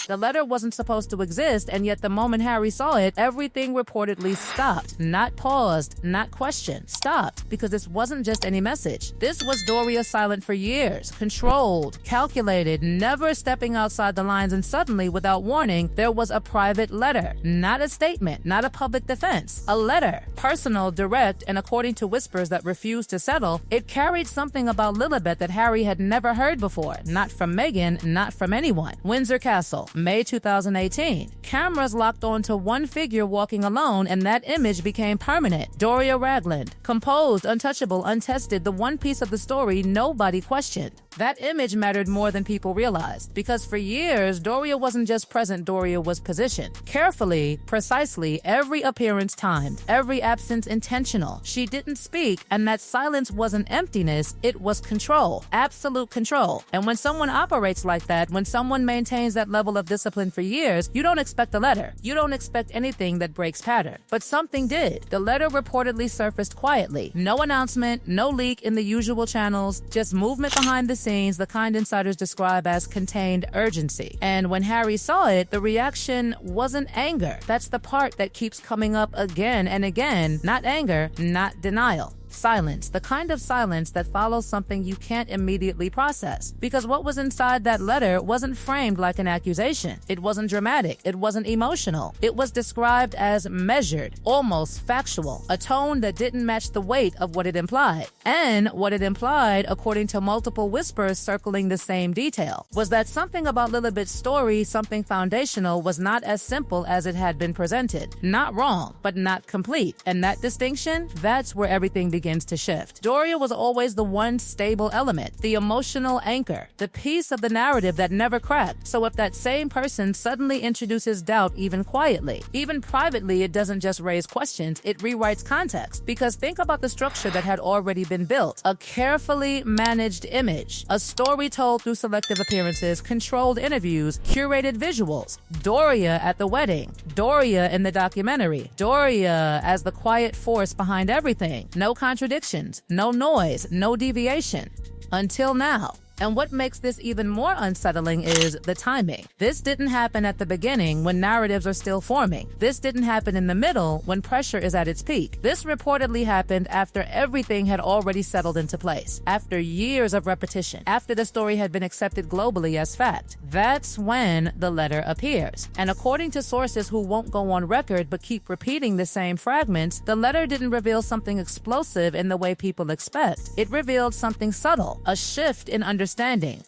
The letter wasn't supposed to exist, and yet the moment Harry saw it, everything reportedly stopped. Not paused, not questioned. Stopped, because this wasn't just any message. This was Doria silent for years, controlled, calculated, never stepping outside the lines, and suddenly, without warning, there was a private letter. Not a statement, not a public defense. A letter. Personal, direct, and according to whispers that refused to settle, it carried something about Lilibet that Harry had never heard before. Not from Meghan, not from anyone. Windsor Castle, May 2018. Cameras locked onto one figure walking alone, and that image became permanent. Doria Ragland. Composed, untouchable, untested, the one piece of the story nobody questioned. That image mattered more than people realized, because for years, Doria wasn't just present, Doria was positioned. Carefully, precisely, every appearance timed, every absence intentional. She didn't speak, and that silence wasn't emptiness, it was control. Absolute control. And when someone operates like that, when someone maintains that level of discipline for years, you don't expect a letter. You don't expect anything that breaks pattern. But something did. The letter reportedly surfaced quietly. No announcement, no leak in the usual channels, just movement behind the scenes, the kind insiders describe as contained urgency. And when Harry saw it, the reaction wasn't anger. That's the part that keeps coming up again and again. Not anger, not denial. Silence, the kind of silence that follows something you can't immediately process. Because what was inside that letter wasn't framed like an accusation. It wasn't dramatic. It wasn't emotional. It was described as measured, almost factual, a tone that didn't match the weight of what it implied. And what it implied, according to multiple whispers circling the same detail, was that something about Lilibet's story, something foundational, was not as simple as it had been presented. Not wrong, but not complete. And that distinction, that's where everything begins to shift. Doria was always the one stable element, the emotional anchor, the piece of the narrative that never cracked. So if that same person suddenly introduces doubt even quietly, even privately, it doesn't just raise questions, it rewrites context. Because think about the structure that had already been built. A carefully managed image, a story told through selective appearances, controlled interviews, curated visuals. Doria at the wedding, Doria in the documentary, Doria as the quiet force behind everything. No contradictions, no noise, no deviation. Until now. And what makes this even more unsettling is the timing. This didn't happen at the beginning when narratives are still forming. This didn't happen in the middle when pressure is at its peak. This reportedly happened after everything had already settled into place, after years of repetition, after the story had been accepted globally as fact. That's when the letter appears. And according to sources who won't go on record but keep repeating the same fragments, the letter didn't reveal something explosive in the way people expect. It revealed something subtle, a shift in understanding,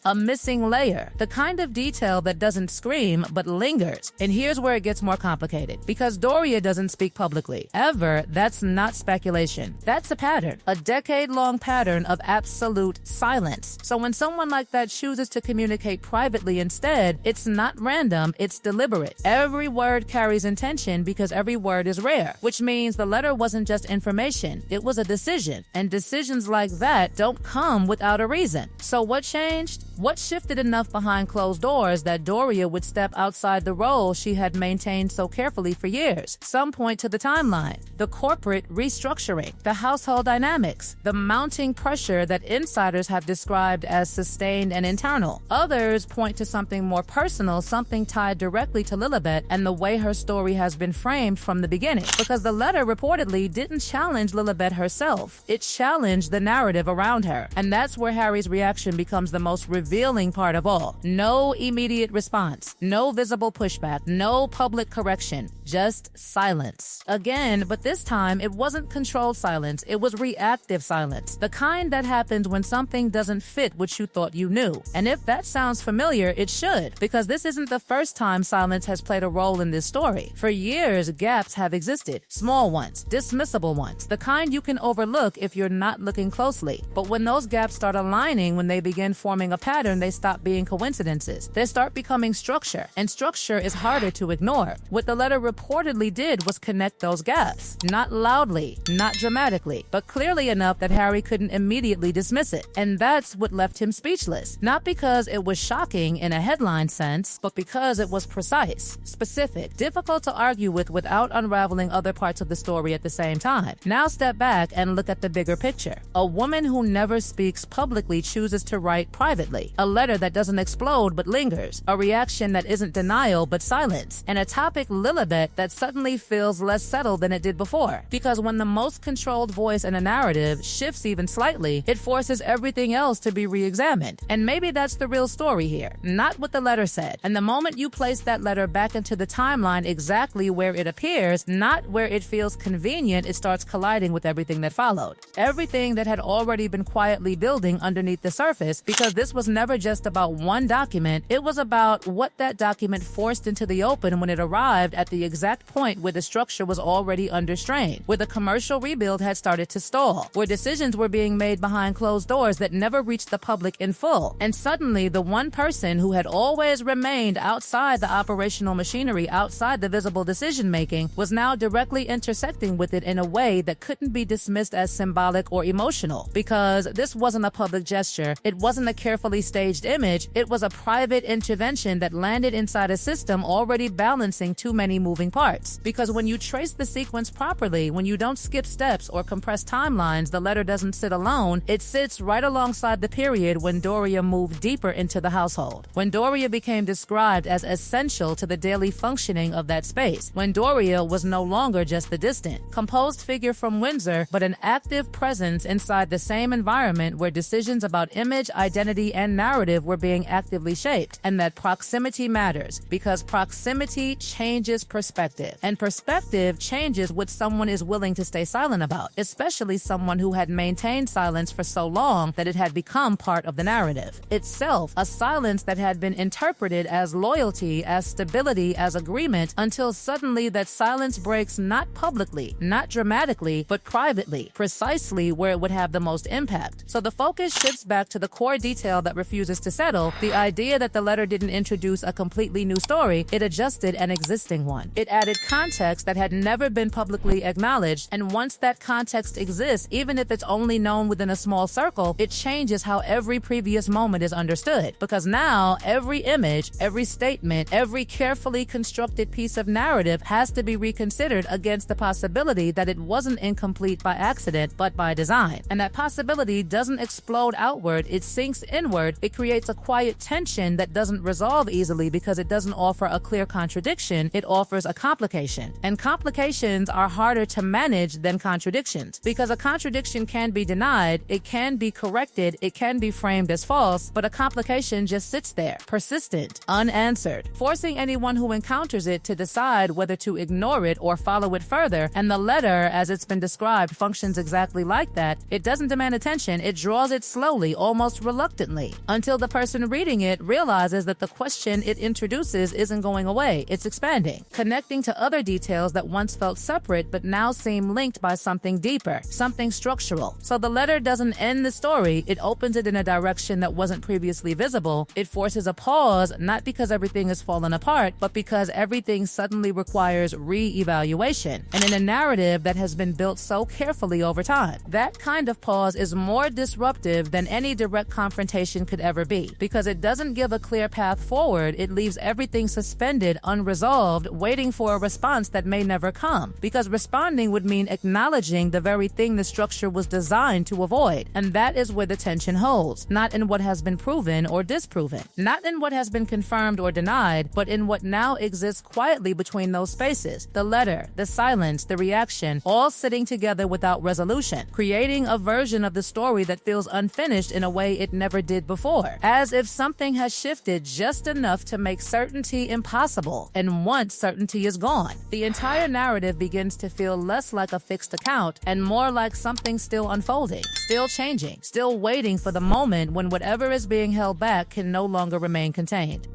a missing layer, the kind of detail that doesn't scream but lingers. And here's where it gets more complicated. Because Doria doesn't speak publicly, ever, that's not speculation. That's a pattern, a decade-long pattern of absolute silence. So when someone like that chooses to communicate privately instead, it's not random, it's deliberate. Every word carries intention because every word is rare, which means the letter wasn't just information, it was a decision. And decisions like that don't come without a reason. So what changed? What shifted enough behind closed doors that Doria would step outside the role she had maintained so carefully for years? Some point to the timeline, the corporate restructuring, the household dynamics, the mounting pressure that insiders have described as sustained and internal. Others point to something more personal, something tied directly to Lilibet and the way her story has been framed from the beginning. Because the letter reportedly didn't challenge Lilibet herself. It challenged the narrative around her. And that's where Harry's reaction becomes the most revealing part of all. No immediate response, no visible pushback, no public correction, just silence. Again, but this time it wasn't controlled silence, it was reactive silence. The kind that happens when something doesn't fit what you thought you knew. And if that sounds familiar, it should, because this isn't the first time silence has played a role in this story. For years, gaps have existed. Small ones, dismissible ones, the kind you can overlook if you're not looking closely. But when those gaps start aligning, when they begin forming a pattern, they stop being coincidences. They start becoming structure, and structure is harder to ignore. What the letter reportedly did was connect those gaps. Not loudly, not dramatically, but clearly enough that Harry couldn't immediately dismiss it. And that's what left him speechless. Not because it was shocking in a headline sense, but because it was precise, specific, difficult to argue with without unraveling other parts of the story at the same time. Now step back and look at the bigger picture. A woman who never speaks publicly chooses to write privately. quietly, a letter that doesn't explode but lingers, a reaction that isn't denial but silence, and a topic, Lilibet, that suddenly feels less settled than it did before. Because when the most controlled voice in a narrative shifts even slightly, it forces everything else to be re-examined. And maybe that's the real story here, not what the letter said. And the moment you place that letter back into the timeline exactly where it appears, not where it feels convenient, it starts colliding with everything that followed. Everything that had already been quietly building underneath the surface, because this was never just about one document, it was about what that document forced into the open when it arrived at the exact point where the structure was already under strain, where the commercial rebuild had started to stall, where decisions were being made behind closed doors that never reached the public in full. And suddenly, the one person who had always remained outside the operational machinery, outside the visible decision-making, was now directly intersecting with it in a way that couldn't be dismissed as symbolic or emotional. Because this wasn't a public gesture, it wasn't a carefully staged image, it was a private intervention that landed inside a system already balancing too many moving parts. Because when you trace the sequence properly, when you don't skip steps or compress timelines, the letter doesn't sit alone, it sits right alongside the period when Doria moved deeper into the household. When Doria became described as essential to the daily functioning of that space. When Doria was no longer just the distant, composed figure from Windsor, but an active presence inside the same environment where decisions about image, identity, and narrative were being actively shaped. And that proximity matters, because proximity changes perspective. And perspective changes what someone is willing to stay silent about, especially someone who had maintained silence for so long that it had become part of the narrative itself, a silence that had been interpreted as loyalty, as stability, as agreement, until suddenly that silence breaks not publicly, not dramatically, but privately, precisely where it would have the most impact. So the focus shifts back to the core detail that refuses to settle, the idea that the letter didn't introduce a completely new story, it adjusted an existing one. It added context that had never been publicly acknowledged, and once that context exists, even if it's only known within a small circle, it changes how every previous moment is understood. Because now, every image, every statement, every carefully constructed piece of narrative has to be reconsidered against the possibility that it wasn't incomplete by accident, but by design. And that possibility doesn't explode outward, it sinks inward. It creates a quiet tension that doesn't resolve easily because it doesn't offer a clear contradiction, it offers a complication. And complications are harder to manage than contradictions, because a contradiction can be denied, it can be corrected, it can be framed as false, but a complication just sits there, persistent, unanswered, forcing anyone who encounters it to decide whether to ignore it or follow it further. And the letter, as it's been described, functions exactly like that. It doesn't demand attention, it draws it slowly, almost reluctantly, until the person reading it realizes that the question it introduces isn't going away, it's expanding, connecting to other details that once felt separate but now seem linked by something deeper, something structural. So the letter doesn't end the story, it opens it in a direction that wasn't previously visible. It forces a pause, not because everything has fallen apart, but because everything suddenly requires re-evaluation. And in a narrative that has been built so carefully over time, that kind of pause is more disruptive than any direct confrontation could ever be, because it doesn't give a clear path forward, it leaves everything suspended, unresolved, waiting for a response that may never come, because responding would mean acknowledging the very thing the structure was designed to avoid. And that is where the tension holds, not in what has been proven or disproven, not in what has been confirmed or denied, but in what now exists quietly between those spaces, the letter, the silence, the reaction, all sitting together without resolution, creating a version of the story that feels unfinished in a way it never did before, as if something has shifted just enough to make certainty impossible, and once certainty is gone, the entire narrative begins to feel less like a fixed account and more like something still unfolding, still changing, still waiting for the moment when whatever is being held back can no longer remain contained.